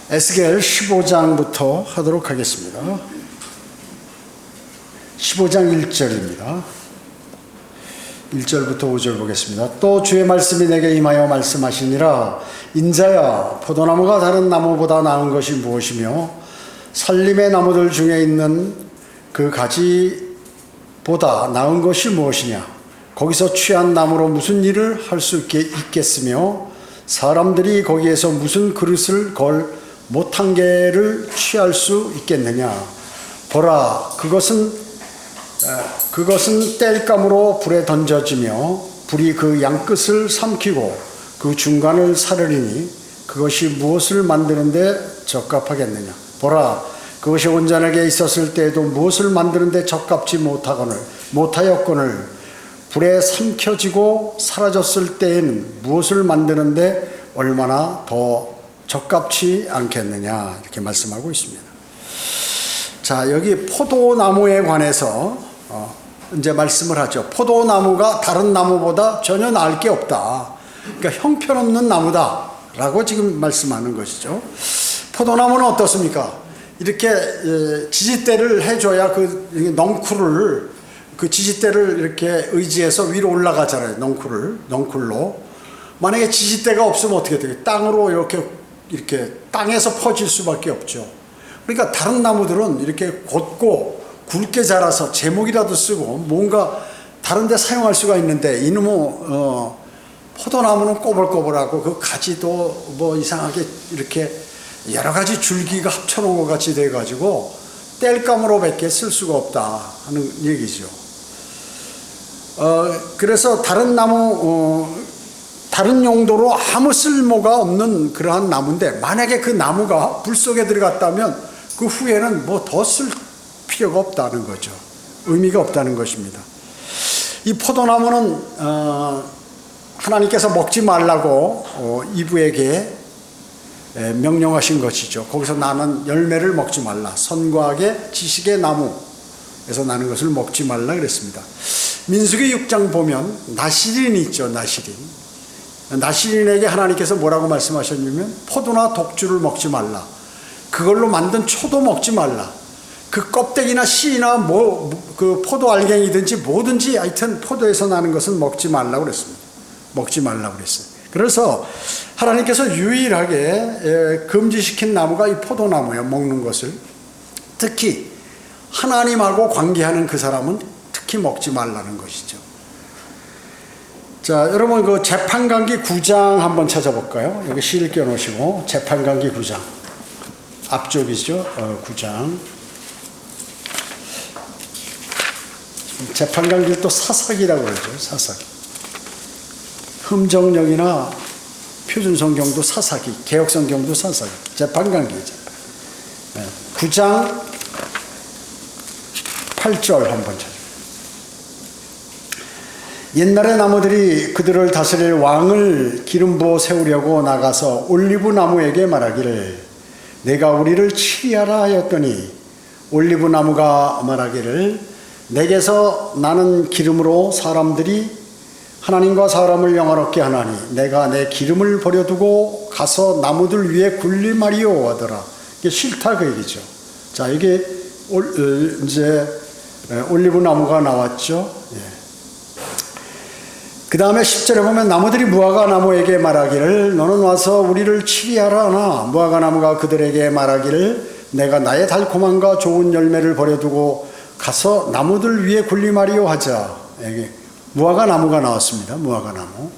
에스겔 15장부터 하도록 하겠습니다. 15장 1절입니다. 1절부터 5절 보겠습니다. 또 주의 말씀이 내게 임하여 말씀하시니라. 인자야, 포도나무가 다른 나무보다 나은 것이 무엇이며 살림의 나무들 중에 있는 그 가지보다 나은 것이 무엇이냐. 거기서 취한 나무로 무슨 일을 할 수 있겠으며 사람들이 거기에서 무슨 그릇을 걸 못한 개를 취할 수 있겠느냐. 보라, 그것은 땔감으로 불에 던져지며 불이 그 양끝을 삼키고 그 중간을 사르리니 그것이 무엇을 만드는데 적합하겠느냐. 보라, 그것이 온전하게 있었을 때에도 무엇을 만드는데 적합지 못하였거늘 불에 삼켜지고 사라졌을 때에는 무엇을 만드는데 얼마나 더 적합치 않겠느냐, 이렇게 말씀하고 있습니다. 자, 여기 포도나무에 관해서 이제 말씀을 하죠. 포도나무가 다른 나무보다 전혀 나을 게 없다. 그러니까 형편없는 나무다 라고 지금 말씀하는 것이죠. 포도나무는 어떻습니까? 이렇게 지지대를 해줘야 그 넝쿨을, 그 지지대를 이렇게 의지해서 위로 올라가잖아요. 넝쿨로. 만약에 지지대가 없으면 어떻게 돼요? 땅으로 이렇게 땅에서 퍼질 수밖에 없죠. 그러니까 다른 나무들은 이렇게 곧고 굵게 자라서 제목이라도 쓰고 뭔가 다른 데 사용할 수가 있는데, 이놈의 포도나무는 꼬불꼬불하고 그 가지도 뭐 이상하게 이렇게 여러 가지 줄기가 합쳐놓은 것 같이 돼가지고 땔감으로밖에 쓸 수가 없다 하는 얘기죠. 그래서 다른 나무, 다른 용도로 아무 쓸모가 없는 그러한 나무인데, 만약에 그 나무가 불 속에 들어갔다면 그 후에는 뭐 더 쓸 필요가 없다는 거죠. 의미가 없다는 것입니다. 이 포도나무는 하나님께서 먹지 말라고 이브에게 명령하신 것이죠. 거기서 나는 열매를 먹지 말라. 선과 악의 지식의 나무에서 나는 것을 먹지 말라 그랬습니다. 민수기 6장 보면 나시린이 있죠. 나시린에게 하나님께서 뭐라고 말씀하셨냐면 포도나 독주를 먹지 말라. 그걸로 만든 초도 먹지 말라. 그 껍데기나 씨나 그 포도 알갱이든지 뭐든지 하여튼 포도에서 나는 것은 먹지 말라고 그랬습니다. 먹지 말라고 그랬어요. 그래서 하나님께서 유일하게 금지시킨 나무가 이 포도나무예요. 먹는 것을. 특히 하나님하고 관계하는 그 사람은 특히 먹지 말라는 것이죠. 자, 여러분 그 재판관기 9장 한번 찾아볼까요? 여기 시를 껴놓으시고 재판관기 9장 앞쪽이죠. 9장. 재판관기를 또 사사기라고 그러죠. 사사기. 흠정령이나 표준성경도 사사기, 개혁성경도 사사기. 재판관기죠. 9장 8절 한번 찾아볼까요? 옛날의 나무들이 그들을 다스릴 왕을 기름 부어 세우려고 나가서 올리브 나무에게 말하기를 내가 우리를 치리하라 하였더니 올리브 나무가 말하기를 내게서 나는 기름으로 사람들이 하나님과 사람을 영화롭게 하나니 내가 내 기름을 버려두고 가서 나무들 위에 군림하리요 하더라. 이게 싫다 그 얘기죠. 자, 이게 이제 올리브 나무가 나왔죠. 예. 그 다음에 10절에 보면 나무들이 무화과 나무에게 말하기를 너는 와서 우리를 치리하라 하나 무화과 나무가 그들에게 말하기를 내가 나의 달콤함과 좋은 열매를 버려두고 가서 나무들 위에 군림하리요 하자. 여기 무화과 나무가 나왔습니다. 무화과 나무.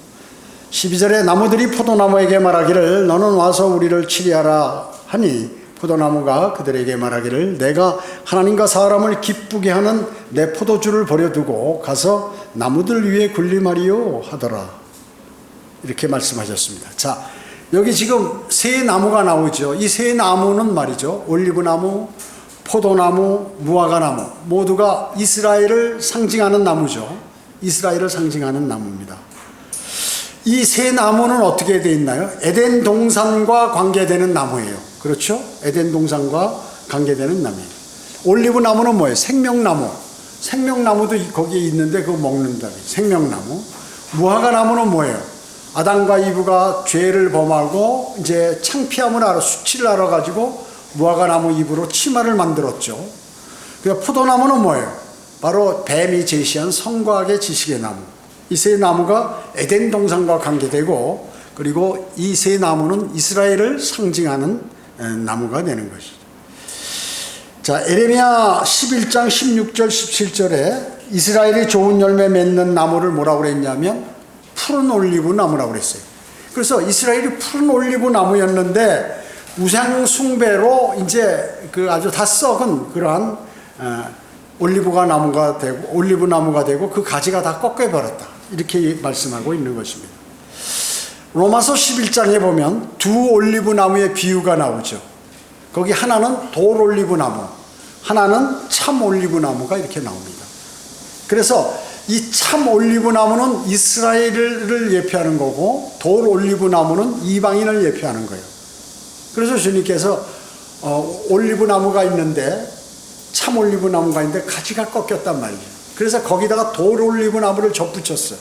12절에 나무들이 포도나무에게 말하기를 너는 와서 우리를 치리하라 하니 포도나무가 그들에게 말하기를 내가 하나님과 사람을 기쁘게 하는 내 포도주를 버려두고 가서 나무들 위에 군림하리요 하더라. 이렇게 말씀하셨습니다. 자, 여기 지금 세 나무가 나오죠. 이 세 나무는 말이죠. 올리브나무, 포도나무, 무화과나무 모두가 이스라엘을 상징하는 나무죠. 이스라엘을 상징하는 나무입니다. 이 세 나무는 어떻게 되어 있나요? 에덴 동산과 관계되는 나무예요. 그렇죠? 에덴 동산과 관계되는 나무예요. 올리브 나무는 뭐예요? 생명나무. 생명나무도 거기에 있는데 그거 먹는다. 생명나무. 무화과 나무는 뭐예요? 아담과 이브가 죄를 범하고 이제 창피함을 알아 수치를 알아가지고 무화과나무 잎으로 치마를 만들었죠. 그 포도나무는 뭐예요? 바로 뱀이 제시한 성과학의 지식의 나무. 이 세 나무가 에덴 동산과 관계되고, 그리고 이 세 나무는 이스라엘을 상징하는 나무가 되는 것이죠. 자, 에레미야 11장 16절 17절에 이스라엘이 좋은 열매 맺는 나무를 뭐라고 그랬냐면 푸른 올리브 나무라고 그랬어요. 그래서 이스라엘이 푸른 올리브 나무였는데 우상 숭배로 이제 그 아주 다 썩은 그러한 올리브 나무가 되고 그 가지가 다 꺾여버렸다. 이렇게 말씀하고 있는 것입니다. 로마서 11장에 보면 두 올리브 나무의 비유가 나오죠. 거기 하나는 돌 올리브 나무, 하나는 참 올리브 나무가 이렇게 나옵니다. 그래서 이 참 올리브 나무는 이스라엘을 예표하는 거고, 돌 올리브 나무는 이방인을 예표하는 거예요. 그래서 주님께서 올리브 나무가 있는데, 참 올리브 나무가 있는데 가지가 꺾였단 말이에요. 그래서 거기다가 돌 올리브 나무를 접붙였어요.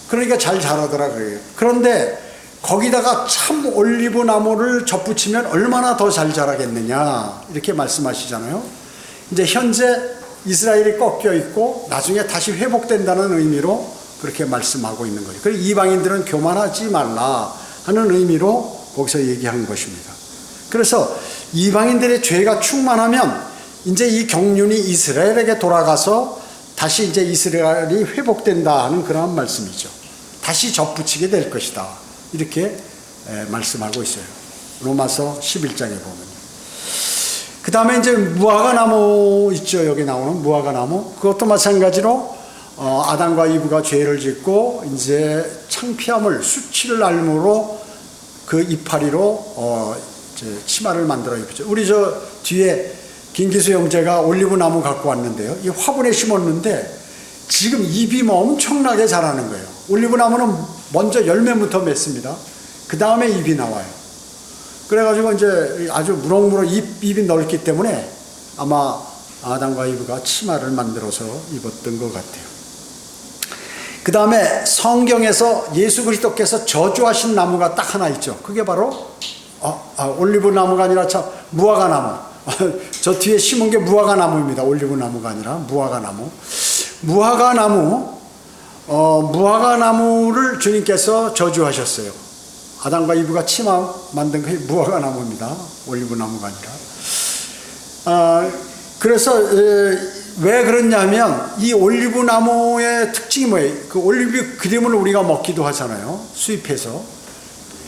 그러니까 잘 자라더라고요. 그런데 거기다가 참 올리브 나무를 접붙이면 얼마나 더 잘 자라겠느냐, 이렇게 말씀하시잖아요. 이제 현재 이스라엘이 꺾여 있고 나중에 다시 회복된다는 의미로 그렇게 말씀하고 있는 거예요. 그래서 이방인들은 교만하지 말라 하는 의미로 거기서 얘기한 것입니다. 그래서 이방인들의 죄가 충만하면 이제 이 경륜이 이스라엘에게 돌아가서 다시 이제 이스라엘이 회복된다 하는 그런 말씀이죠. 다시 접붙이게 될 것이다, 이렇게 말씀하고 있어요. 로마서 11장에 보면. 그 다음에 이제 무화과나무 있죠. 여기 나오는 무화과나무. 그것도 마찬가지로 아담과 이브가 죄를 짓고 이제 창피함을, 수치를 알므로 그 이파리로 치마를 만들어 입죠. 우리 저 뒤에 김기수 형제가 올리브 나무 갖고 왔는데요. 이 화분에 심었는데 지금 잎이 엄청나게 자라는 거예요. 올리브 나무는 먼저 열매부터 맺습니다. 그 다음에 잎이 나와요. 그래가지고 이제 아주 무럭무럭 잎이 넓기 때문에 아마 아담과 이브가 치마를 만들어서 입었던 것 같아요. 그 다음에 성경에서 예수 그리스도께서 저주하신 나무가 딱 하나 있죠. 그게 바로 올리브 나무가 아니라 무화과나무. 저 뒤에 심은 게 무화과나무입니다. 올리브 나무가 아니라 무화과나무. 무화과나무를 주님께서 저주하셨어요. 아담과 이브가 치마 만든 게 무화과나무입니다. 올리브 나무가 아니라. 그래서 왜 그러냐면 이 올리브 나무의 특징이 뭐예요? 그 올리브 그림을 우리가 먹기도 하잖아요. 수입해서.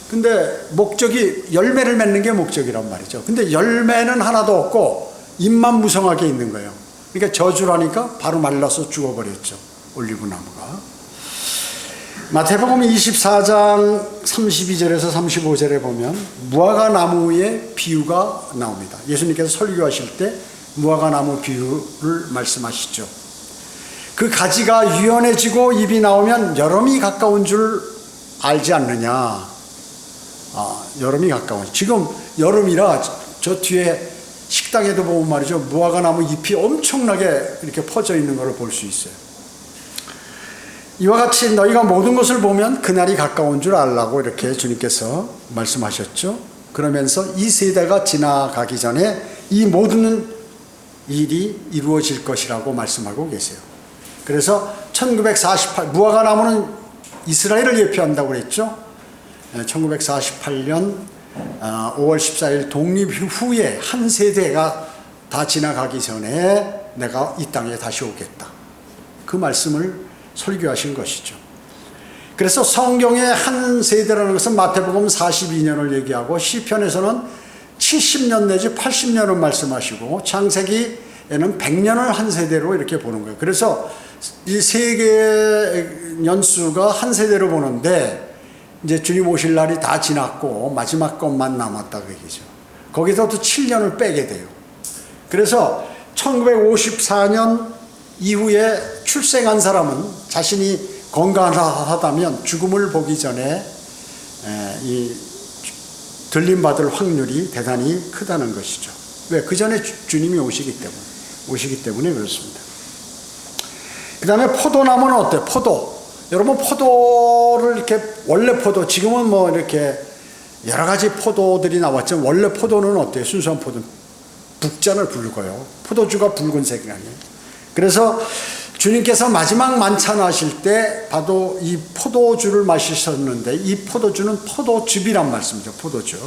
근데 목적이 열매를 맺는 게 목적이란 말이죠. 근데 열매는 하나도 없고 잎만 무성하게 있는 거예요. 그러니까 저주라니까 바로 말라서 죽어버렸죠. 올리브 나무가. 마태복음 24장 32절에서 35절에 보면 무화과나무의 비유가 나옵니다. 예수님께서 설교하실 때 무화과나무 비유를 말씀하시죠. 그 가지가 유연해지고 잎이 나오면 여름이 가까운 줄 알지 않느냐. 여름이 가까운. 지금 여름이라 저 뒤에 식당에도 보면 말이죠. 무화과나무 잎이 엄청나게 이렇게 퍼져 있는 것을 볼 수 있어요. 이와 같이 너희가 모든 것을 보면 그날이 가까운 줄 알라고 이렇게 주님께서 말씀하셨죠. 그러면서 이 세대가 지나가기 전에 이 모든 일이 이루어질 것이라고 말씀하고 계세요. 그래서 1948 무화과나무는 이스라엘을 예표한다고 그랬죠. 1948년 5월 14일 독립 후에 한 세대가 다 지나가기 전에 내가 이 땅에 다시 오겠다. 그 말씀을 설교하신 것이죠. 그래서 성경의 한 세대라는 것은 마태복음 42년을 얘기하고 시편에서는 70년 내지 80년을 말씀하시고 창세기에는 100년을 한 세대로 이렇게 보는 거예요. 그래서 이 세 개의 연수가 한 세대로 보는데 이제 주님 오실 날이 다 지났고 마지막 것만 남았다 그 얘기죠. 거기서 또 7년을 빼게 돼요. 그래서 1954년 이후에 출생한 사람은 자신이 건강하다면 죽음을 보기 전에 이 들림받을 확률이 대단히 크다는 것이죠. 왜? 그 전에 주님이 오시기 때문에 그렇습니다. 그 다음에 포도나무는 어때요? 포도. 여러분 포도를 이렇게 원래 포도 지금은 뭐 이렇게 여러 가지 포도들이 나왔지만 원래 포도는 어때요? 순수한 포도는 북잔을 붉어요. 포도주가 붉은색이 아니에요. 그래서 주님께서 마지막 만찬하실 때 봐도 이 포도주를 마시셨는데 이 포도주는 포도즙이란 말씀이죠. 포도주.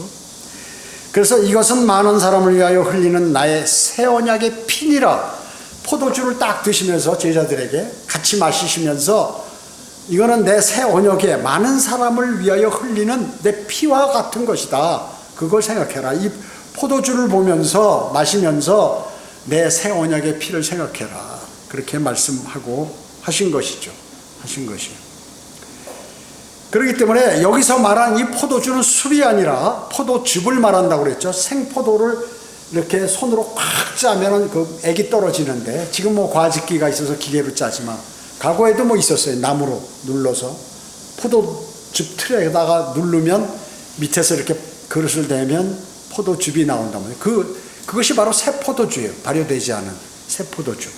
그래서 이것은 많은 사람을 위하여 흘리는 나의 새 언약의 피니라. 포도주를 딱 드시면서 제자들에게 같이 마시시면서 이거는 내 새 언약에 많은 사람을 위하여 흘리는 내 피와 같은 것이다. 그걸 생각해라. 이 포도주를 보면서 마시면서 내 새 언약의 피를 생각해라. 그렇게 말씀하고 하신 것이죠. 하신 것이에요. 그렇기 때문에 여기서 말한 이 포도주는 술이 아니라 포도즙을 말한다고 그랬죠. 생포도를 이렇게 손으로 꽉 짜면 그 액이 떨어지는데 지금 뭐 과즙기가 있어서 기계로 짜지만 과거에도 뭐 있었어요. 나무로 눌러서 포도즙 틀에다가 누르면 밑에서 이렇게 그릇을 대면 포도즙이 나온단 말이에요. 그것이 바로 새 포도주예요. 발효되지 않은 새 포도주.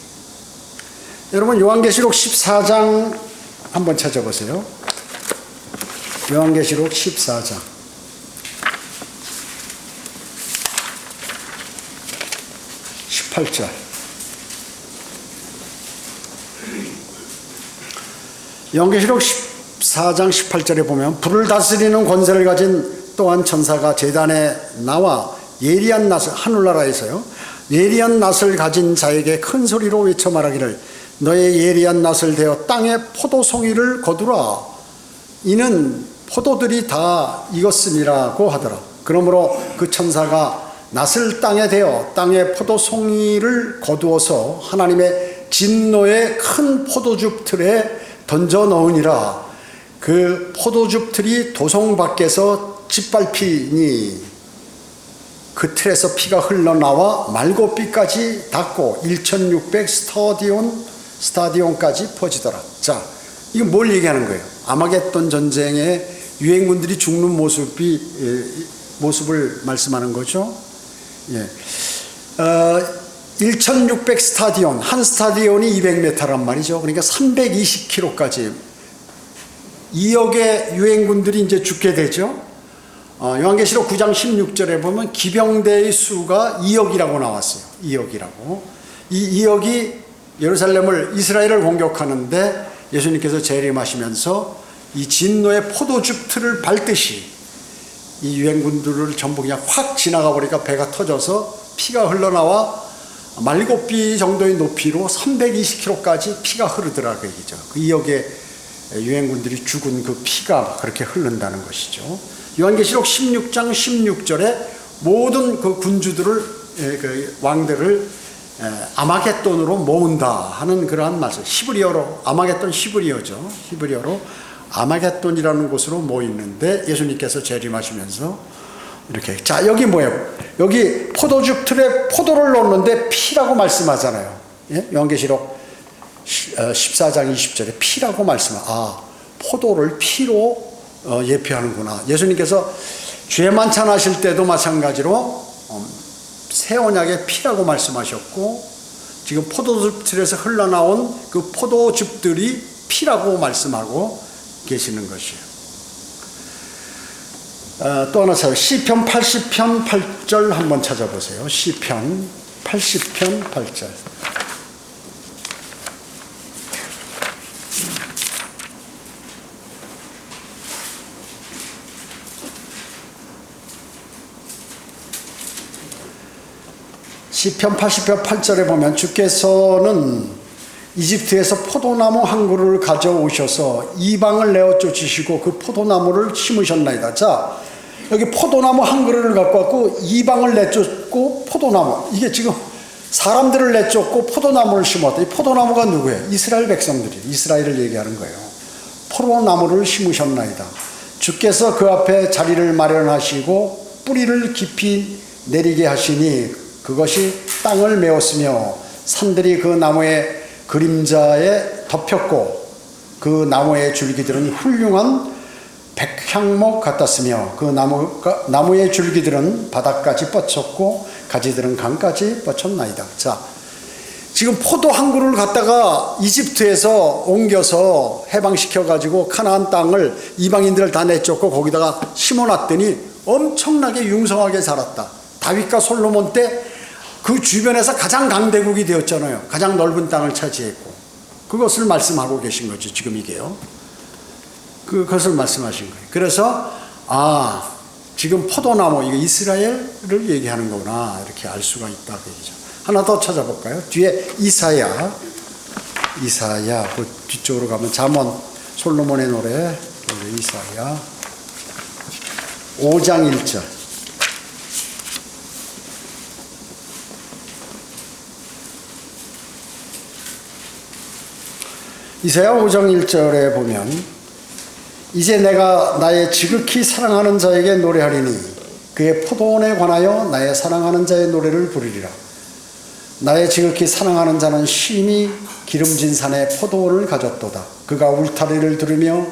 여러분 요한계시록 14장 한번 찾아보세요. 요한계시록 14장 18절. 요한계시록 14장 18절에 보면 불을 다스리는 권세를 가진 또한 천사가 제단에 나와 예리한 낫을 하늘나라에서요 예리한 낫을 가진 자에게 큰 소리로 외쳐 말하기를 너의 예리한 낫을 대어 땅에 포도송이를 거두라. 이는 포도들이 다 익었음이라고 하더라. 그러므로 그 천사가 낫을 땅에 대어 땅에 포도송이를 거두어서 하나님의 진노의 큰 포도즙 틀에 던져 넣으니라. 그 포도즙 틀이 도성 밖에서 짓밟히니 그 틀에서 피가 흘러나와 말고삐까지 닿고 1600 스타디온까지 퍼지더라. 자, 이건 뭘 얘기하는 거예요? 아마겟돈 전쟁의 유행군들이 죽는 모습을 말씀하는 거죠. 예. 1600 스타디온, 한 스타디온이 200m란 말이죠. 그러니까 320km까지 2억의 유행군들이 이제 죽게 되죠. 요한계시록 9장 16절에 보면 기병대의 수가 2억이라고 나왔어요. 2억이라고. 이 2억이 예루살렘을 이스라엘을 공격하는데 예수님께서 재림하시면서 이 진노의 포도즙 틀을 밟듯이 이 유행군들을 전부 그냥 확 지나가 버리니까 배가 터져서 피가 흘러나와 말고삐 정도의 높이로 320km까지 피가 흐르더라 그 얘기죠. 그 2억의 유행군들이 죽은 그 피가 그렇게 흐른다는 것이죠. 요한계시록 16장 16절에 모든 그 군주들을 그 왕들을 아마겟돈으로 모은다 하는 그러한 말씀. 히브리어로 아마겟돈 히브리어죠. 히브리어로 아마겟돈이라는 곳으로 모이는데 예수님께서 재림하시면서 이렇게 자 여기 뭐예요? 여기 포도즙 틀에 포도를 넣는데 피라고 말씀하잖아요. 예? 요한계시록 14장 20절에 피라고 포도를 피로 예표하는구나. 예수님께서 죄 만찬하실 때도 마찬가지로 새 언약의 피라고 말씀하셨고 지금 포도즙 틀에서 흘러나온 그 포도즙들이 피라고 말씀하고 계시는 것이에요. 또 하나 찾아요. 시편 80편 8절 한번 찾아보세요. 시편 80편 8절. 시편 80편 8절에 보면 주께서는 이집트에서 포도나무 한 그루를 가져오셔서 이방을 내어 쫓으시고 그 포도나무를 심으셨나이다. 자, 여기 포도나무 한 그루를 갖고 왔고 이방을 내쫓고 포도나무, 이게 지금 사람들을 내쫓고 포도나무를 심었다. 이 포도나무가 누구예요? 이스라엘 백성들이, 이스라엘을 얘기하는 거예요. 포도나무를 심으셨나이다. 주께서 그 앞에 자리를 마련하시고 뿌리를 깊이 내리게 하시니 그것이 땅을 메웠으며 산들이 그 나무의 그림자에 덮였고 그 나무의 줄기들은 훌륭한 백향목 같았으며 그 나무의 줄기들은 바닥까지 뻗쳤고 가지들은 강까지 뻗쳤나이다. 자, 지금 포도 한 그루를 갖다가 이집트에서 옮겨서 해방시켜가지고 가나안 땅을 이방인들을 다 내쫓고 거기다가 심어놨더니 엄청나게 융성하게 자랐다. 다윗과 솔로몬 때 그 주변에서 가장 강대국이 되었잖아요. 가장 넓은 땅을 차지했고. 그것을 말씀하고 계신 거죠. 지금 이게요. 그것을 말씀하신 거예요. 그래서 지금 포도나무, 이거 이스라엘을 얘기하는 거구나, 이렇게 알 수가 있다 그 얘기죠. 하나 더 찾아볼까요? 뒤에 이사야 그 뒤쪽으로 가면 잠언, 솔로몬의 노래, 이사야 5장 1절. 이사야 5장 1절에 보면 이제 내가 나의 지극히 사랑하는 자에게 노래하리니 그의 포도원에 관하여 나의 사랑하는 자의 노래를 부르리라. 나의 지극히 사랑하는 자는 심히 기름진 산에 포도원을 가졌도다. 그가 울타리를 두르며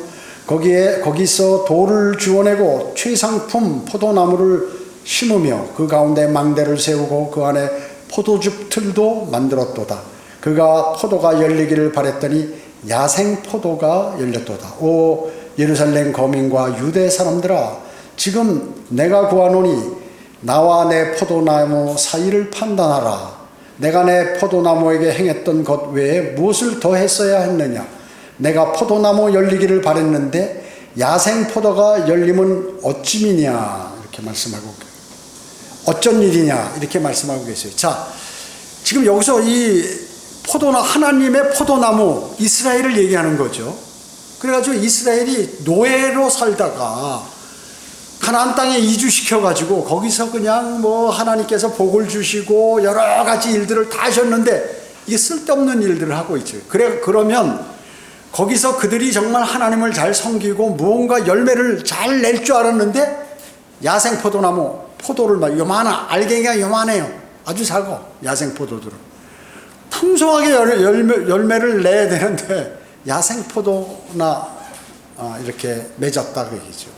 거기서 돌을 주워내고 최상품 포도나무를 심으며 그 가운데 망대를 세우고 그 안에 포도즙 틀도 만들었도다. 그가 포도가 열리기를 바랬더니 야생 포도가 열렸도다. 오 예루살렘 거민과 유대 사람들아, 지금 내가 구하노니 나와 내 포도나무 사이를 판단하라. 내가 내 포도나무에게 행했던 것 외에 무엇을 더 했어야 했느냐? 내가 포도나무 열리기를 바랬는데 야생 포도가 열리면 어찌미냐? 이렇게 말씀하고, 어쩐 일이냐? 이렇게 말씀하고 계세요. 자, 지금 여기서 이 하나님의 포도나무 이스라엘을 얘기하는 거죠. 그래가지고 이스라엘이 노예로 살다가 가나안 땅에 이주시켜가지고 거기서 그냥 하나님께서 복을 주시고 여러 가지 일들을 다 하셨는데 이게 쓸데없는 일들을 하고 있죠. 그러면 거기서 그들이 정말 하나님을 잘 섬기고 무언가 열매를 잘 낼 줄 알았는데 야생 포도나무, 포도를 알갱이가 요만해요. 아주 작아, 야생 포도들은. 풍성하게 열매를 내야 되는데 야생 포도나 이렇게 맺었다 그 얘기죠.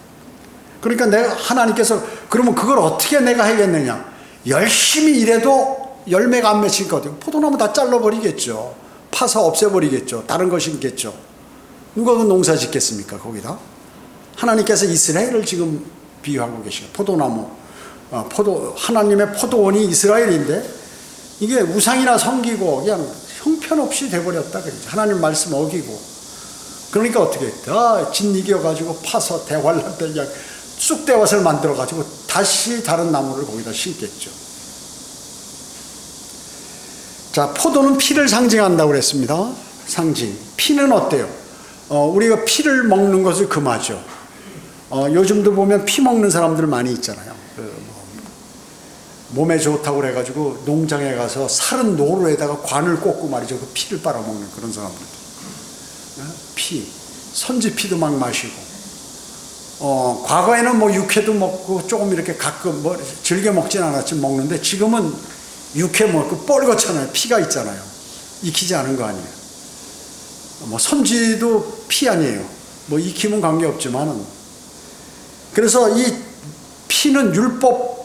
그러니까 하나님께서 그러면 그걸 어떻게 내가 하겠느냐? 열심히 일해도 열매가 안 맺힐 거거든요. 포도나무 다 잘라버리겠죠. 파서 없애버리겠죠. 다른 거 심겠죠. 누가 그 농사 짓겠습니까 거기다? 하나님께서 이스라엘을 지금 비유하고 계시고, 포도나무, 하나님의 포도원이 이스라엘인데 이게 우상이나 섬기고 그냥 형편없이 돼버렸다 그러죠. 하나님 말씀 어기고. 그러니까 어떻게 다 짓이겨가지고 파서 대활란 때 그냥 쑥대밭을 만들어가지고 다시 다른 나무를 거기다 심겠죠. 자, 포도는 피를 상징한다고 그랬습니다. 상징. 피는 어때요? 우리가 피를 먹는 것을 금하죠. 요즘도 보면 피 먹는 사람들 많이 있잖아요. 몸에 좋다고 그래가지고 농장에 가서 사른 노루에다가 관을 꽂고 말이죠. 그 피를 빨아먹는 그런 사람들. 피, 선지피도 막 마시고. 과거에는 육회도 먹고 조금 이렇게 가끔 즐겨 먹진 않았지만 먹는데 지금은 육회 먹고 뻘겋잖아요. 피가 있잖아요. 익히지 않은 거 아니에요. 선지도 피 아니에요. 익히면 관계없지만은. 그래서 이 피는 율법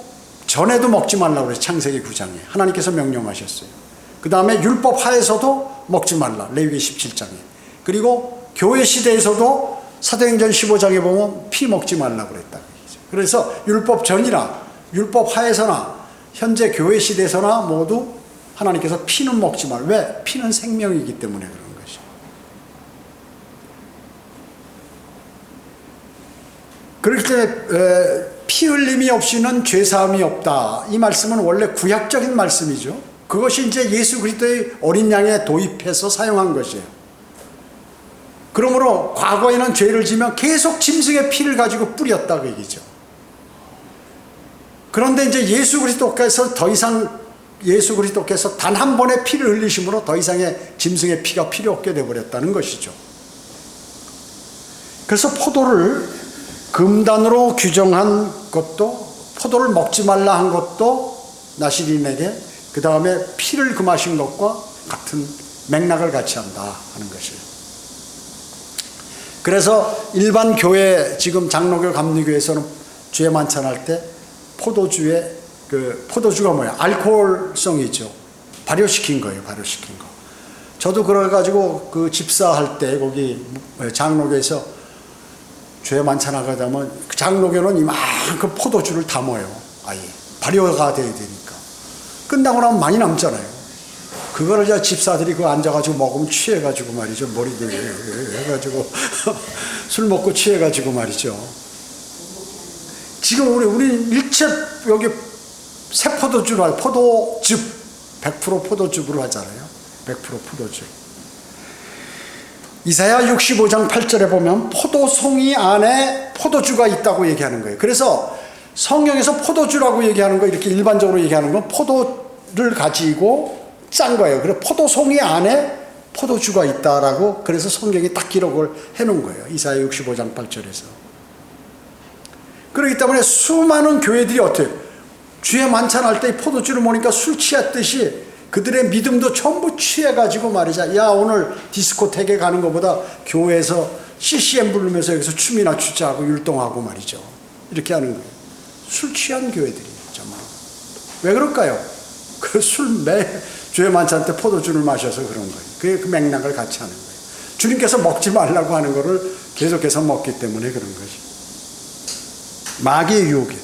전에도 먹지 말라고 그래요. 창세기 9장에 하나님께서 명령하셨어요. 그 다음에 율법 하에서도 먹지 말라. 레위기 17장에. 그리고 교회 시대에서도 사도행전 15장에 보면 피 먹지 말라고 그랬다. 그래서 율법 전이나 율법 하에서나 현재 교회 시대에서나 모두 하나님께서 피는 먹지 말라. 왜? 피는 생명이기 때문에 그런 것이죠. 그렇기 때문에 피 흘림이 없이는 죄사함이 없다. 이 말씀은 원래 구약적인 말씀이죠. 그것이 이제 예수 그리스도의 어린 양에 도입해서 사용한 것이에요. 그러므로 과거에는 죄를 지면 계속 짐승의 피를 가지고 뿌렸다 그 얘기죠. 그런데 이제 예수 그리스도께서 단 한 번의 피를 흘리심으로 더 이상의 짐승의 피가 필요 없게 되어버렸다는 것이죠. 그래서 포도를 금단으로 규정한 것도, 포도를 먹지 말라 한 것도 나시린에게 그 다음에 피를 금하신 것과 같은 맥락을 같이 한다 하는 것이에요. 그래서 일반 교회, 지금 장로교 감리교에서는 주에 만찬할 때 포도주가 뭐야? 알코올성이 있죠. 발효시킨 거예요. 발효시킨 거. 저도 그래가지고 그 집사할 때 거기 장로교에서 죄 만찬하게 되면 그 장로교는 이만큼 포도주를 담아요. 아예 발효가 돼야 되니까. 끝나고 나면 많이 남잖아요. 그거를 이제 집사들이 그 앉아가지고 먹으면 취해가지고 말이죠. 머리들 해가지고 술 먹고 취해가지고 말이죠. 지금 우리 일체 여기 새 포도주로 할 포도즙 100% 포도즙으로 하잖아요. 100% 포도즙. 이사야 65장 8절에 보면 포도송이 안에 포도주가 있다고 얘기하는 거예요. 그래서 성경에서 포도주라고 얘기하는 거 이렇게 일반적으로 얘기하는 건 포도를 가지고 짠 거예요. 그래서 포도송이 안에 포도주가 있다라고 그래서 성경이 딱 기록을 해놓은 거예요. 이사야 65장 8절에서. 그렇기 때문에 수많은 교회들이 어때요? 주에 만찬할 때 포도주를 먹으니까 술 취했듯이 그들의 믿음도 전부 취해가지고 말이자 야 오늘 디스코텍에 가는 것보다 교회에서 CCM 부르면서 여기서 춤이나 추자하고 율동하고 말이죠. 이렇게 하는 거예요. 술 취한 교회들이 정말. 왜 그럴까요? 그 주에 만찬 때 포도주를 마셔서 그런 거예요. 그게 그 맥락을 같이 하는 거예요. 주님께서 먹지 말라고 하는 거를 계속해서 먹기 때문에 그런 거지. 마귀의 유혹이.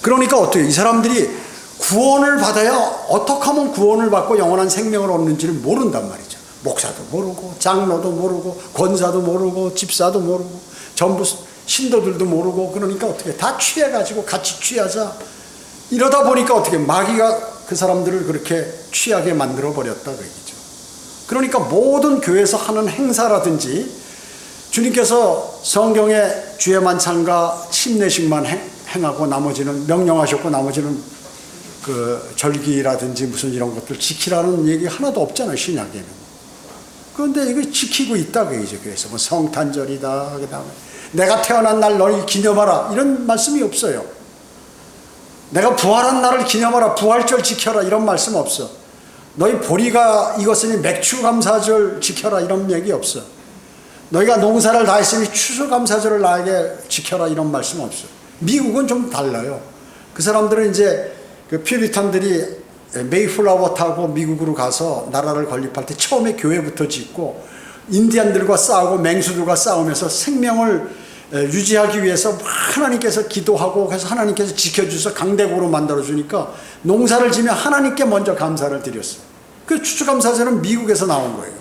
그러니까 어때요? 이 사람들이 구원을 받아야 어떻게 하면 구원을 받고 영원한 생명을 얻는지를 모른단 말이죠. 목사도 모르고 장로도 모르고 권사도 모르고 집사도 모르고 전부 신도들도 모르고 그러니까 어떻게 다 취해가지고 같이 취하자 이러다 보니까 어떻게 마귀가 그 사람들을 그렇게 취하게 만들어 버렸다 그 얘기죠. 그러니까 모든 교회에서 하는 행사라든지 주님께서 성경에 주의 만찬과 침례식만 행하고 나머지는 명령하셨고 나머지는 그 절기라든지 무슨 이런 것들 지키라는 얘기 하나도 없잖아요. 신약에는. 그런데 이거 지키고 있다 그 얘기죠. 그래서 뭐 성탄절이다 그다음에 내가 태어난 날 너희 기념하라 이런 말씀이 없어요. 내가 부활한 날을 기념하라 부활절 지켜라 이런 말씀 없어. 너희 보리가 익었으니 맥추감사절 지켜라 이런 얘기 없어. 너희가 농사를 다 했으니 추수감사절을 나에게 지켜라 이런 말씀 없어. 미국은 좀 달라요. 그 사람들은 이제 그 퓨리탄들이 메이플라워 타고 미국으로 가서 나라를 건립할 때 처음에 교회부터 짓고 인디안들과 싸우고 맹수들과 싸우면서 생명을 유지하기 위해서 하나님께서 기도하고 그래서 하나님께서 지켜주셔서 강대국으로 만들어주니까 농사를 지면 하나님께 먼저 감사를 드렸어요. 그 추수감사절은 미국에서 나온 거예요.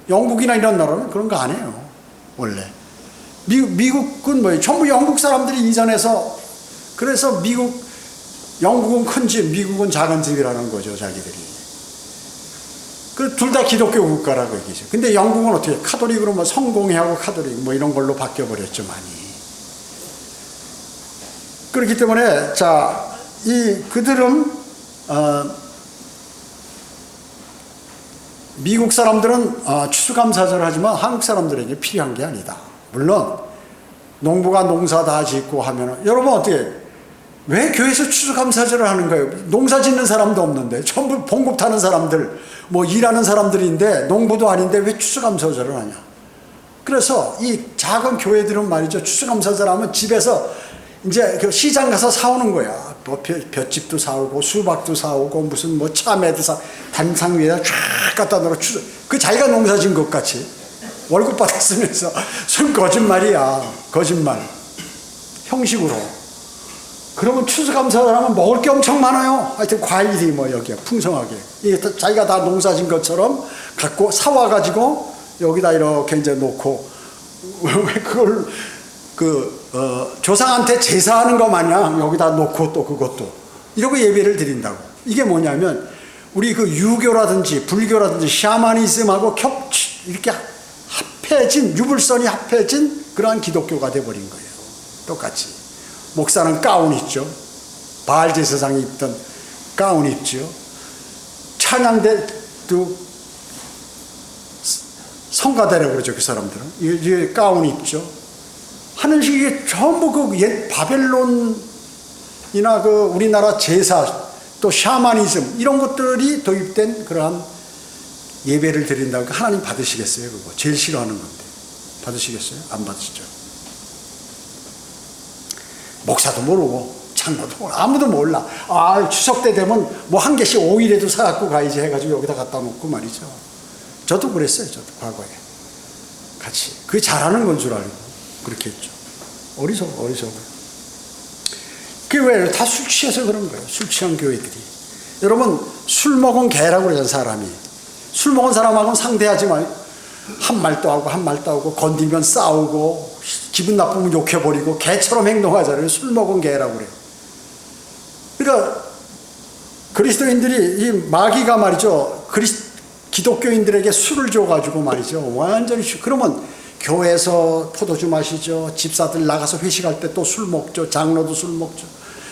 영국이나 이런 나라는 그런 거 안 해요. 원래. 미국은 뭐예요? 전부 영국 사람들이 이전해서 그래서 영국은 큰 집, 미국은 작은 집이라는 거죠, 자기들이. 그 둘 다 기독교 국가라고 얘기죠. 근데 영국은 어떻게 카톨릭으로 뭐 성공회하고 카톨릭 뭐 이런 걸로 바뀌어 버렸죠, 많이. 그렇기 때문에 그들은 미국 사람들은 추수감사절을 하지만 한국 사람들에게 필요한 게 아니다. 물론 농부가 농사 다 짓고 하면은 여러분 어떻게 왜 교회에서 추수감사절을 하는 거예요? 농사 짓는 사람도 없는데 전부 봉급 타는 사람들 뭐 일하는 사람들인데 농부도 아닌데 왜 추수감사절을 하냐? 그래서 이 작은 교회들은 말이죠 추수감사절 하면 집에서 이제 그 시장 가서 사오는 거야. 뭐 볏짚도 사오고 수박도 사오고 무슨 뭐 참외도 단상 위에다 쫙 갖다 놓으러 그 자기가 농사 짓는 것 같이 월급 받았으면서 술 거짓말이야. 거짓말 형식으로. 그러면 추수감사를 하면 먹을 게 엄청 많아요. 하여튼 과일이 뭐 여기에 풍성하게 이게 자기가 다 농사 진 것처럼 갖고 사와가지고 여기다 이렇게 이제 놓고 왜 그걸 조상한테 제사하는 거 마냥 여기다 놓고 또 그것도 이러고 예배를 드린다고. 이게 뭐냐면 우리 그 유교라든지 불교라든지 샤머니즘하고 이렇게 합해진 유불선이 합해진 그러한 기독교가 돼버린 거예요. 똑같이. 목사는 가운 입죠. 바알 제사장이 입던 가운 입죠. 찬양대도 성가대라고 그러죠. 그 사람들은 이게 가운 입죠. 하는 식이 전부 그 옛 바벨론이나 그 우리나라 제사 또 샤머니즘 이런 것들이 도입된 그러한 예배를 드린다고 하나님 받으시겠어요? 그거 제일 싫어하는 건데 받으시겠어요? 안 받으시죠. 목사도 모르고 장로도 몰라. 아무도 몰라. 아, 추석 때 되면 뭐 한 개씩 5일에도 사갖고 가야지 해가지고 여기다 갖다 놓고 말이죠. 저도 그랬어요. 저도 과거에. 같이. 그게 잘하는 건 줄 알고 그렇게 했죠. 어리석어요. 그게 왜? 다 술 취해서 그런 거예요. 술 취한 교회들이. 여러분, 술 먹은 개라고 그러잖아요, 사람이. 술 먹은 사람하고는 상대하지 말고, 한 말도 하고, 한 말도 하고, 건들면 싸우고, 기분 나쁘면 욕해버리고, 개처럼 행동하잖아요. 술 먹은 개라고 그래요. 그러니까, 그리스도인들이, 이 마귀가 말이죠, 기독교인들에게 술을 줘가지고 말이죠, 완전히, 그러면, 교회에서 포도주 마시죠. 집사들 나가서 회식할 때 또 술 먹죠. 장로도 술 먹죠.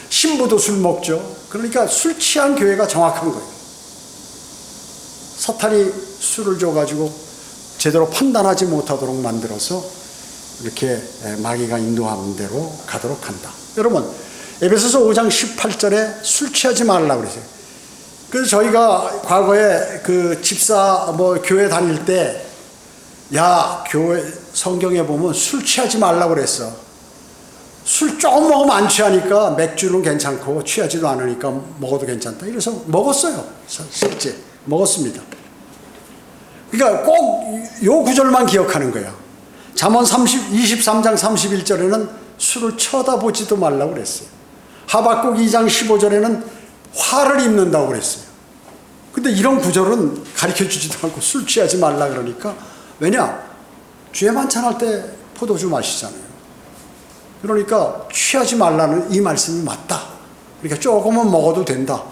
신부도 술 먹죠. 그러니까 술 취한 교회가 정확한 거예요. 사탄이 술을 줘가지고 제대로 판단하지 못하도록 만들어서 이렇게 마귀가 인도하는 대로 가도록 한다. 여러분, 에베소서 5장 18절에 술 취하지 말라고 그러세요. 그래서 저희가 과거에 그 집사 교회 다닐 때, 야, 교회 성경에 보면 술 취하지 말라고 그랬어. 술 조금 먹으면 안 취하니까 맥주는 괜찮고 취하지도 않으니까 먹어도 괜찮다. 이래서 먹었어요. 실제 먹었습니다. 그러니까 꼭 요 구절만 기억하는 거예요. 잠언 23장 31절에는 술을 쳐다보지도 말라고 그랬어요. 하박국 2장 15절에는 화를 입는다고 그랬어요. 근데 이런 구절은 가르쳐 주지도 않고 술 취하지 말라 그러니까, 왜냐? 주에 만찬할 때 포도주 마시잖아요. 그러니까 취하지 말라는 이 말씀이 맞다. 그러니까 조금은 먹어도 된다.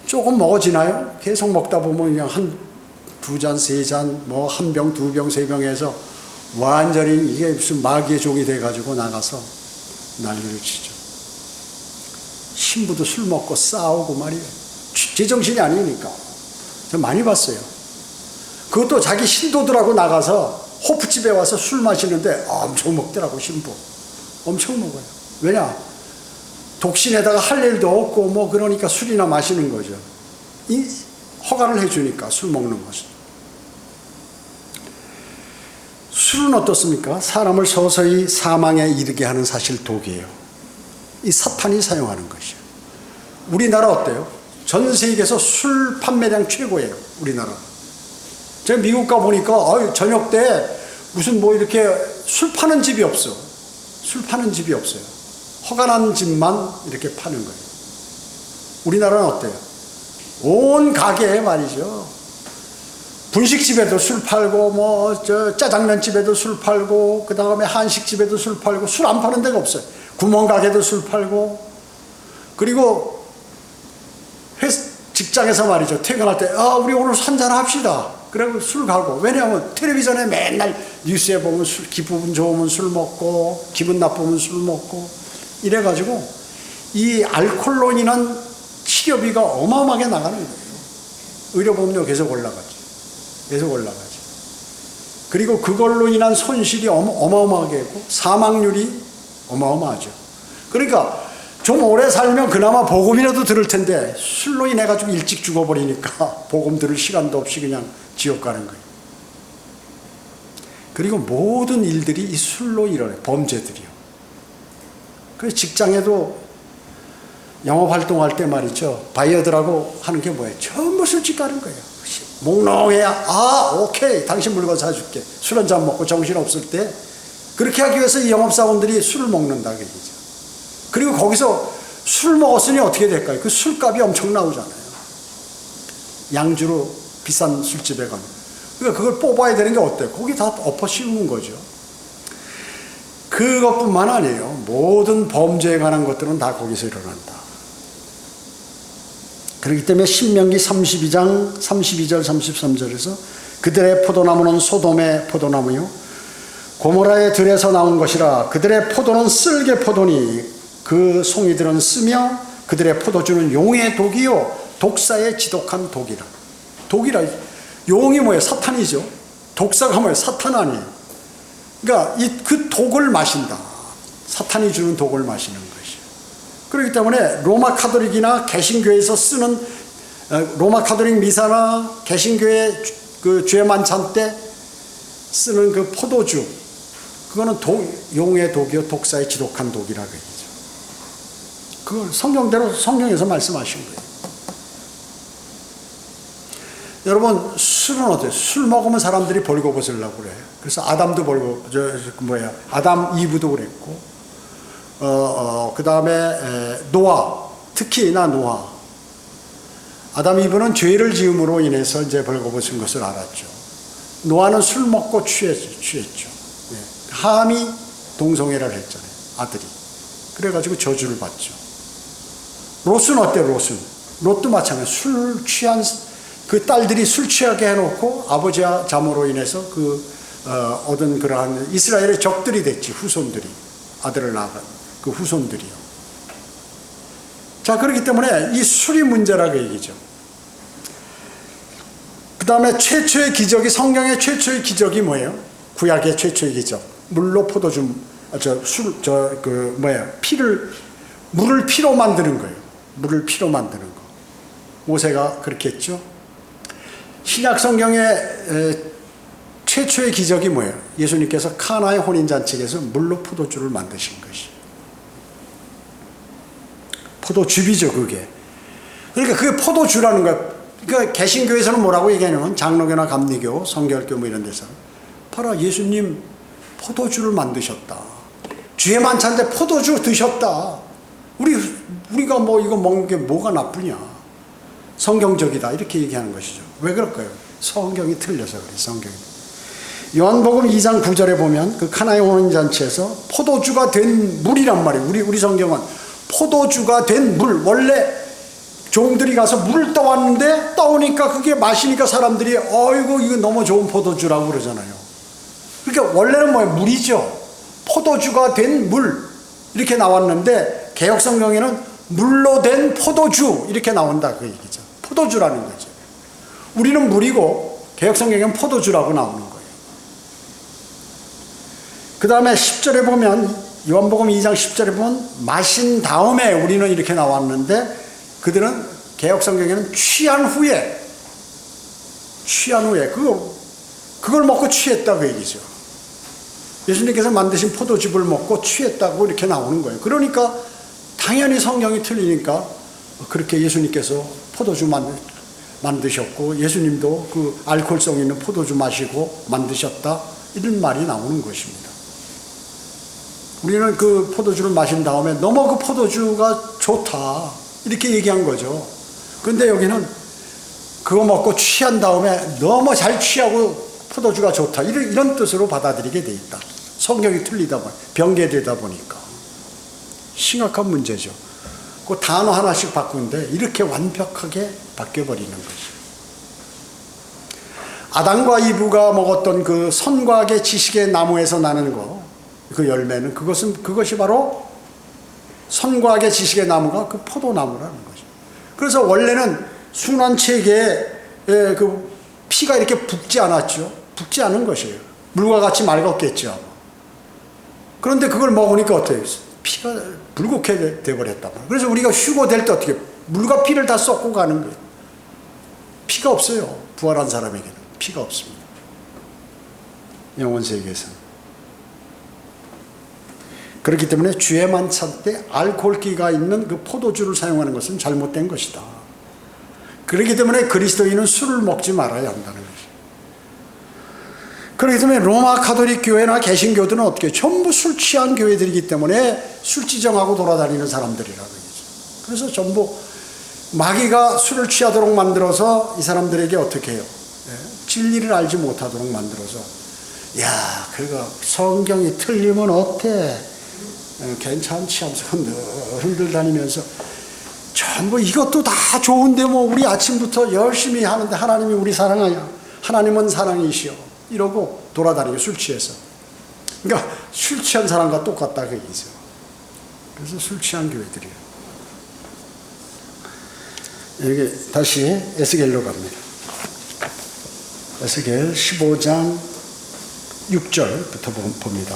조금 먹어지나요? 계속 먹다 보면 그냥 한 두 잔, 세 잔, 한 병, 두 병, 세 병 해서 완전히 이게 무슨 마귀의 종이 돼가지고 나가서 난리를 치죠. 신부도 술 먹고 싸우고 말이에요. 제정신이 아니니까. 저 많이 봤어요. 그것도 자기 신도들하고 나가서 호프집에 와서 술 마시는데 엄청 먹더라고, 신부. 엄청 먹어요. 왜냐? 독신에다가 할 일도 없고 그러니까 술이나 마시는 거죠. 허가를 해주니까 술 먹는 것은. 술은 어떻습니까? 사람을 서서히 사망에 이르게 하는 사실 독이에요. 이 사탄이 사용하는 것이에요. 우리나라 어때요? 전 세계에서 술 판매량 최고예요. 우리나라. 제가 미국 가보니까 저녁 때 무슨 이렇게 술 파는 집이 없어. 술 파는 집이 없어요. 허가난 집만 이렇게 파는 거예요. 우리나라는 어때요? 온 가게에 말이죠. 분식집에도 술 팔고 짜장면집에도 술 팔고 그 다음에 한식집에도 술 팔고 술 안 파는 데가 없어요. 구멍가게도 술 팔고, 그리고 직장에서 말이죠. 퇴근할 때 우리 오늘 한잔 합시다. 그리고 술 가고. 왜냐하면 텔레비전에 맨날 뉴스에 보면 기분 좋으면 술 먹고 기분 나쁘면 술 먹고 이래가지고 이 알코올로 인한 치료비가 어마어마하게 나가는 거예요. 의료보험료 계속 올라가죠. 계속 올라가죠. 그리고 그걸로 인한 손실이 어마어마하게 있고 사망률이 어마어마하죠. 그러니까 좀 오래 살면 그나마 복음이라도 들을 텐데 술로 인해 가지고 일찍 죽어버리니까 복음 들을 시간도 없이 그냥 지옥 가는 거예요. 그리고 모든 일들이 이 술로 일어나요. 범죄들이요. 그래서 직장에도 영업활동할 때 말이죠. 바이어들하고 하는 게 뭐예요? 전부 술집 가는 거예요. 몽롱해야 오케이 당신 물건 사줄게. 술 한잔 먹고 정신없을 때 그렇게 하기 위해서 이 영업사원들이 술을 먹는다 그 얘기죠. 그리고 거기서 술 먹었으니 어떻게 될까요? 그 술값이 엄청 나오잖아요. 양주로 비싼 술집에 가면. 그러니까 그걸 뽑아야 되는 게 어때요? 거기 다 엎어 씌우는 거죠. 그것뿐만 아니에요. 모든 범죄에 관한 것들은 다 거기서 일어난다. 그렇기 때문에 신명기 32장 32절 33절에서 그들의 포도나무는 소돔의 포도나무요 고모라의 들에서 나온 것이라. 그들의 포도는 쓸개 포도니 그 송이들은 쓰며 그들의 포도주는 용의 독이요 독사의 지독한 독이라. 독이라. 용이 뭐예요? 사탄이죠. 독사가 뭐예요? 사탄 아니에요. 그러니까 그 독을 마신다. 사탄이 주는 독을 마시는 것이에요. 그렇기 때문에 로마 카톨릭이나 개신교에서 쓰는 로마 카톨릭 미사나 개신교의 그 죄 만찬 때 쓰는 그 포도주, 그거는 용의 독이요 독사의 지독한 독이라고 얘기죠. 그건 성경대로 성경에서 말씀하신 거예요. 여러분, 술은 어때요? 술 먹으면 사람들이 벌거벗으려고 그래요. 그래서 아담도 아담 이브도 그랬고, 그 다음에 노아, 특히나 노아. 아담 이브는 죄를 지음으로 인해서 이제 벌거벗은 것을 알았죠. 노아는 술 먹고 취했죠. 함이 동성애를 했잖아요. 아들이. 그래가지고 저주를 받죠. 롯은 어때요? 롯도 마찬가지예요. 술 취한 그 딸들이 술 취하게 해놓고 아버지와 자모로 인해서 얻은 그러한 이스라엘의 적들이 됐지. 후손들이. 아들을 낳은 그 후손들이요. 자, 그렇기 때문에 이 술이 문제라고 얘기죠. 그 다음에 최초의 기적이, 성경의 최초의 기적이 뭐예요? 구약의 최초의 기적. 물로 포도주, 물을 피로 만드는 거예요. 물을 피로 만드는 거. 모세가 그렇게 했죠. 신약 성경의 최초의 기적이 뭐예요? 예수님께서 카나의 혼인잔치에서 물로 포도주를 만드신 것이. 포도즙이죠, 그게. 그러니까 그게 포도주라는 거예요. 그러니까 개신교에서는 뭐라고 얘기하냐면, 장로교나 감리교, 성결교 뭐 이런 데서 봐라, 예수님 포도주를 만드셨다. 주에 만찬때 포도주 드셨다. 우리가 이거 먹는 게 뭐가 나쁘냐. 성경적이다. 이렇게 얘기하는 것이죠. 왜 그럴까요? 성경이 틀려서 그래요. 성경이. 요한복음 2장 9절에 보면 그 카나의 혼인잔치에서 포도주가 된 물이란 말이에요. 우리 성경은 포도주가 된 물. 원래 종들이 가서 물을 떠왔는데 떠오니까 그게 마시니까 사람들이 어이구 이거 너무 좋은 포도주라고 그러잖아요. 그러니까 원래는 뭐예요? 물이죠. 포도주가 된 물 이렇게 나왔는데 개역 성경에는 물로 된 포도주 이렇게 나온다 그 얘기죠. 포도주라는 거죠. 우리는 물이고 개역 성경에는 포도주라고 나오는 거예요. 그 다음에 10절에 보면 요한복음 2장 10절에 보면 마신 다음에 우리는 이렇게 나왔는데 그들은 개역 성경에는 취한 후에 그걸 먹고 취했다 그 얘기죠. 예수님께서 만드신 포도즙을 먹고 취했다고 이렇게 나오는 거예요. 그러니까 당연히 성경이 틀리니까 그렇게 예수님께서 포도주 만드셨고 예수님도 그 알코올성 있는 포도주 마시고 만드셨다 이런 말이 나오는 것입니다. 우리는 그 포도주를 마신 다음에 너무 그 포도주가 좋다 이렇게 얘기한 거죠. 그런데 여기는 그거 먹고 취한 다음에 너무 잘 취하고 포도주가 좋다 이런 뜻으로 받아들이게 돼 있다. 성경이 틀리다 보니 변개되다 보니까 심각한 문제죠. 그 단어 하나씩 바꾸는데 이렇게 완벽하게 바뀌어버리는 거죠. 아담과 이브가 먹었던 그 선과 악의 지식의 나무에서 나는 그 열매는 그것이 바로 선과 악의 지식의 나무가 그 포도나무라는 거죠. 그래서 원래는 순한 체계에 그 피가 이렇게 붓지 않았죠. 붓지 않은 것이에요. 물과 같이 맑았겠죠. 그런데 그걸 먹으니까 어때요? 피가 붉게 돼버렸단 말이에요. 그래서 우리가 휴고될 때 어떻게 물과 피를 다 쏟고 가는 거예요. 피가 없어요. 부활한 사람에게는 피가 없습니다. 영혼 세계에서는. 그렇기 때문에 주의 만찬 때 알코올기가 있는 그 포도주를 사용하는 것은 잘못된 것이다. 그렇기 때문에 그리스도인은 술을 먹지 말아야 한다는 것이죠. 그렇기 때문에 로마 가톨릭 교회나 개신교들은 어떻게 전부 술 취한 교회들이기 때문에 술지정하고 돌아다니는 사람들이라는 거죠. 그래서 전부 마귀가 술을 취하도록 만들어서 이 사람들에게 어떻게 해요? 진리를 알지 못하도록 만들어서 야 그거 성경이 틀리면 어때? 괜찮지 하면서 흔들 다니면서 전부 이것도 다 좋은데 뭐 우리 아침부터 열심히 하는데 하나님이 우리 사랑하냐? 하나님은 사랑이시오. 이러고 돌아다니고 술 취해서. 그러니까 술 취한 사람과 똑같다 그 얘기죠. 그래서 술 취한 교회들이에요. 여기 다시 에스겔로 갑니다. 에스겔 15장 6절부터 봅니다.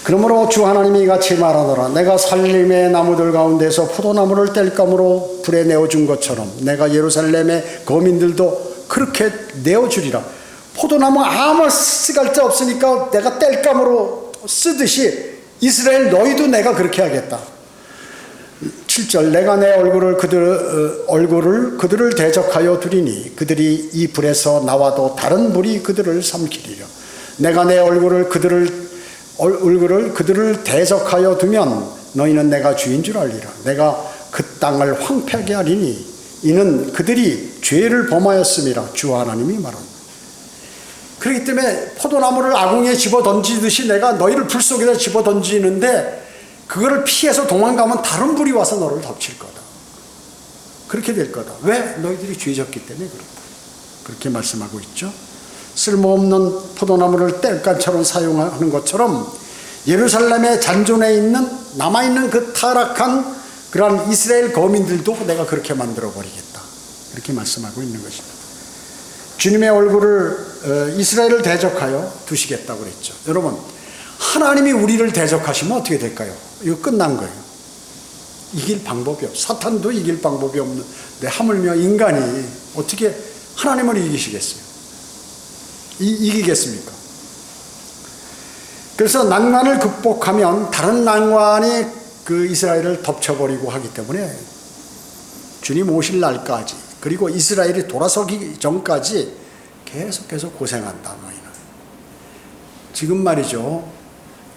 그러므로 주 하나님이 이같이 말하노라. 내가 살림의 나무들 가운데서 포도나무를 뗄감으로 불에 내어준 것처럼 내가 예루살렘의 거민들도 그렇게 내어주리라. 포도나무 아무 쓰갈데 없으니까 내가 뗄감으로 쓰듯이 이스라엘 너희도 내가 그렇게 하겠다. 7절 내가 내 얼굴을 그들을 대적하여 두리니 그들이 이 불에서 나와도 다른 불이 그들을 삼키리라. 내가 내 얼굴을 그들을 대적하여 두면 너희는 내가 주인 줄 알리라. 내가 그 땅을 황폐하게 하리니 이는 그들이 죄를 범하였음이라 주 하나님이 말합니다. 그렇기 때문에 포도나무를 아궁이에 집어 던지듯이 내가 너희를 불 속에다 집어 던지는데 그거를 피해서 도망가면 다른 불이 와서 너를 덮칠 거다. 그렇게 될 거다. 왜? 너희들이 죄졌기 때문에 그렇다. 그렇게 말씀하고 있죠. 쓸모없는 포도나무를 땔감처럼 사용하는 것처럼 예루살렘의 잔존에 있는 남아있는 그 타락한 그러한 이스라엘 거민들도 내가 그렇게 만들어버리겠다. 이렇게 말씀하고 있는 것입니다. 주님의 얼굴을 이스라엘을 대적하여 두시겠다고 그랬죠. 여러분, 하나님이 우리를 대적하시면 어떻게 될까요? 이거 끝난 거예요. 이길 방법이 없어요. 사탄도 이길 방법이 없는데 하물며 인간이 어떻게 하나님을 이기시겠어요? 이기겠습니까? 그래서 난관을 극복하면 다른 난관이 그 이스라엘을 덮쳐버리고 하기 때문에 주님 오실 날까지 그리고 이스라엘이 돌아서기 전까지 계속해서 고생한다. 너희는. 지금 말이죠.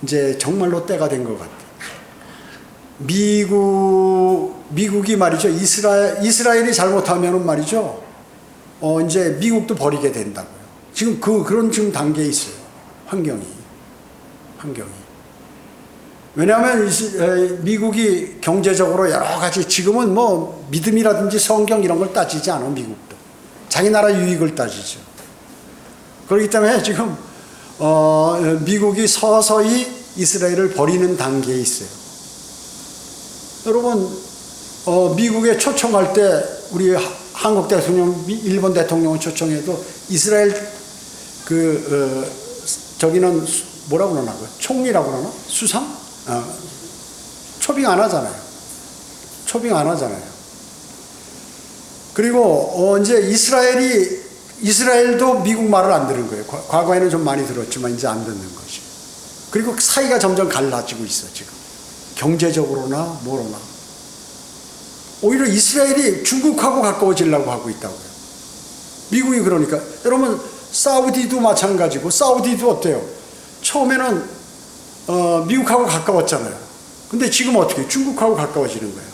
이제 정말로 때가 된 것 같아요. 미국이 말이죠. 이스라엘이 잘못하면은 말이죠. 이제 미국도 버리게 된다고요. 지금 그런 지금 단계에 있어요. 환경이. 왜냐하면 미국이 경제적으로 여러 가지 지금은 뭐 믿음이라든지 성경 이런 걸 따지지 않아. 미국도 자기 나라 유익을 따지죠. 그렇기 때문에 지금 미국이 서서히 이스라엘을 버리는 단계에 있어요. 여러분 미국에 초청할 때 우리 한국 대통령, 일본 대통령을 초청해도 이스라엘 저기는 뭐라고 그러나? 총리라고 그러나? 수상? 초빙 안 하잖아요. 그리고 이제 이스라엘도 미국 말을 안 들은 거예요. 과거에는 좀 많이 들었지만 이제 안 듣는 거죠. 그리고 사이가 점점 갈라지고 있어 지금. 경제적으로나 뭐로나. 오히려 이스라엘이 중국하고 가까워지려고 하고 있다고요. 미국이 그러니까. 여러분 사우디도 마찬가지고 사우디도 어때요? 처음에는 미국하고 가까웠잖아요. 근데 지금 어떻게 중국하고 가까워지는 거예요.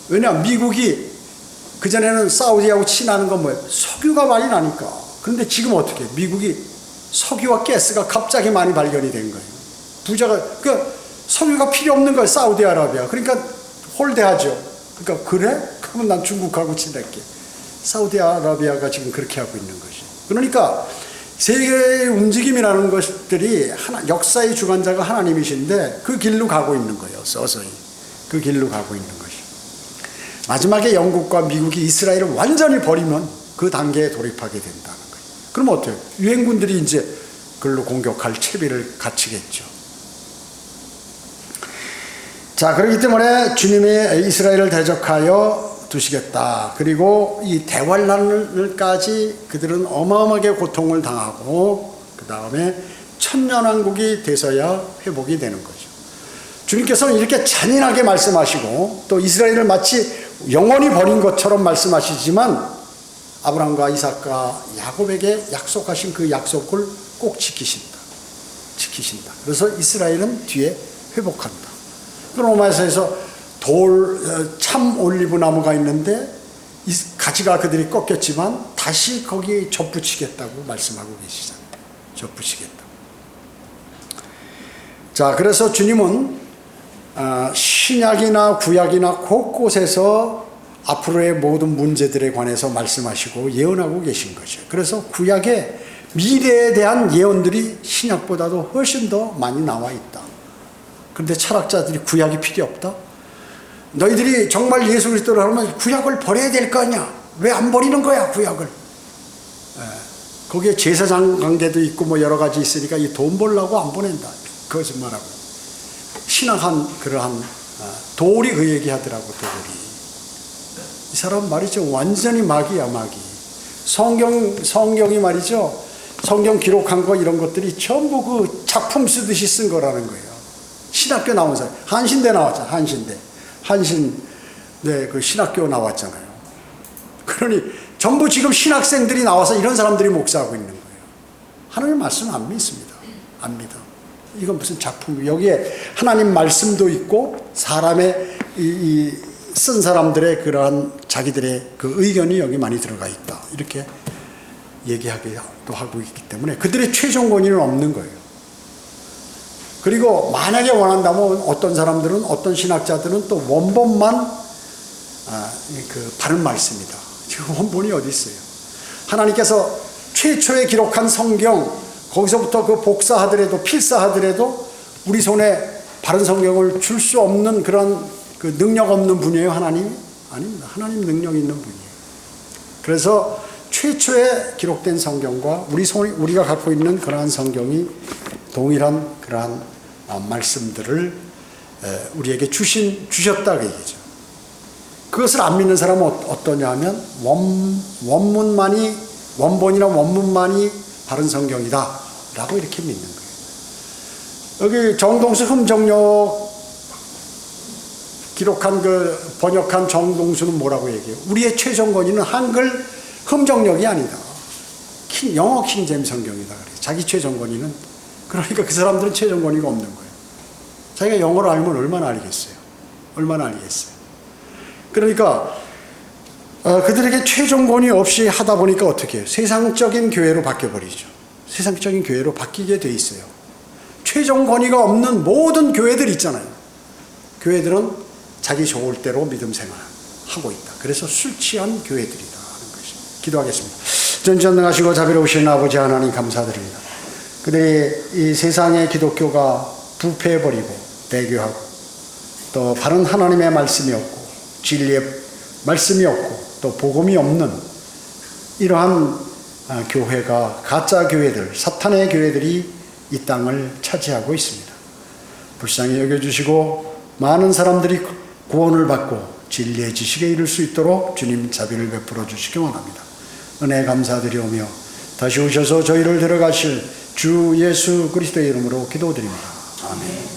왜냐하면 미국이 그전에는 사우디하고 친하는 건 뭐예요? 석유가 많이 나니까. 그런데 지금 어떻게 미국이 석유와 가스가 갑자기 많이 발견이 된 거예요. 그러니까 석유가 필요 없는 거예요. 사우디아라비아. 그러니까 홀대하죠. 그러니까 그래? 그러면 난 중국하고 친할게. 사우디아라비아가 지금 그렇게 하고 있는 것이. 그러니까 세계의 움직임이라는 것들이 역사의 주관자가 하나님이신데 그 길로 가고 있는 거예요. 서서히. 그 길로 가고 있는 것이. 마지막에 영국과 미국이 이스라엘을 완전히 버리면 그 단계에 돌입하게 된다는 거예요. 그럼 어때요? 유엔군들이 이제 그걸로 공격할 채비를 갖추겠죠. 자, 그렇기 때문에 주님이 이스라엘을 대적하여 두시겠다. 그리고 이 대환란을까지 그들은 어마어마하게 고통을 당하고 그 다음에 천년왕국이 돼서야 회복이 되는 거죠. 주님께서는 이렇게 잔인하게 말씀하시고 또 이스라엘을 마치 영원히 버린 것처럼 말씀하시지만 아브라함과 이삭과 야곱에게 약속하신 그 약속을 꼭 지키신다. 그래서 이스라엘은 뒤에 회복한다. 로마서에서 참 올리브 나무가 있는데 가지가 그들이 꺾였지만 다시 거기에 접붙이겠다고 말씀하고 계시잖아요. 접붙이겠다. 자, 그래서 주님은 신약이나 구약이나 곳곳에서 앞으로의 모든 문제들에 관해서 말씀하시고 예언하고 계신 거죠. 그래서 구약의 미래에 대한 예언들이 신약보다도 훨씬 더 많이 나와 있다. 그런데 철학자들이 구약이 필요 없다? 너희들이 정말 예수 그리스도를 하면 구약을 버려야 될 거 아니야? 왜 안 버리는 거야, 구약을? 거기에 제사장 관계도 있고 뭐 여러 가지 있으니까 이 돈 벌려고 안 보낸다. 거짓말하고. 신앙한 그러한 도울이 그 얘기 하더라고, 도울이. 이 사람 말이죠. 완전히 마귀야, 마귀. 성경이 말이죠. 성경 기록한 거 이런 것들이 전부 그 작품 쓰듯이 쓴 거라는 거예요. 신학교 나온 사람. 한신대 나왔잖아, 한신대. 한신 네, 그 신학교 나왔잖아요. 그러니 전부 지금 신학생들이 나와서 이런 사람들이 목사하고 있는 거예요. 하나님 말씀 안 믿습니다. 안 믿어. 이건 무슨 작품, 여기에 하나님 말씀도 있고 사람의 쓴 사람들의 그러한 자기들의 그 의견이 여기 많이 들어가 있다. 이렇게 얘기하기도 하고 있기 때문에 그들의 최종 권위는 없는 거예요. 그리고 만약에 원한다면 어떤 사람들은, 어떤 신학자들은 또 원본만 그 바른 말씀이다. 지금 원본이 어디 있어요? 하나님께서 최초에 기록한 성경, 거기서부터 그 복사하더라도 필사하더라도 우리 손에 바른 성경을 줄 수 없는 그런 그 능력 없는 분이에요, 하나님? 아닙니다. 하나님 능력 있는 분이에요. 그래서 최초에 기록된 성경과 우리가 갖고 있는 그러한 성경이 동일한 그러한 말씀들을 우리에게 주셨다 그 얘기죠. 그것을 안 믿는 사람은 어떠냐 하면 원본이나 원문만이 바른 성경이다 라고 이렇게 믿는 거예요. 여기 정동수 흠정역 기록한 번역한 정동수는 뭐라고 얘기해요? 우리의 최종 권위는 한글 흠정역이 아니다. 영어 킹제임 성경이다. 그래. 자기 최종 권위는, 그러니까 그 사람들은 최종 권위가 없는 거예요. 자기가 영어를 알면 얼마나 알겠어요? 얼마나 알겠어요? 그러니까 그들에게 최종 권위 없이 하다 보니까 어떻게 해요? 세상적인 교회로 바뀌어버리죠. 세상적인 교회로 바뀌게 돼 있어요. 최종 권위가 없는 모든 교회들 있잖아요. 교회들은 자기 좋을 대로 믿음 생활하고 있다. 그래서 술 취한 교회들이다 하는 것입니다. 기도하겠습니다. 전지전능하시고 자비로우신 아버지 하나님 감사드립니다. 그들이 이 세상의 기독교가 부패해버리고 배교하고 또 바른 하나님의 말씀이 없고 진리의 말씀이 없고 또 복음이 없는 이러한 교회가, 가짜 교회들, 사탄의 교회들이 이 땅을 차지하고 있습니다. 불쌍히 여겨주시고 많은 사람들이 구원을 받고 진리의 지식에 이를 수 있도록 주님 자비를 베풀어 주시기 원합니다. 은혜 감사드리오며 다시 오셔서 저희를 데려가실 주 예수 그리스도의 이름으로 기도드립니다. 아멘.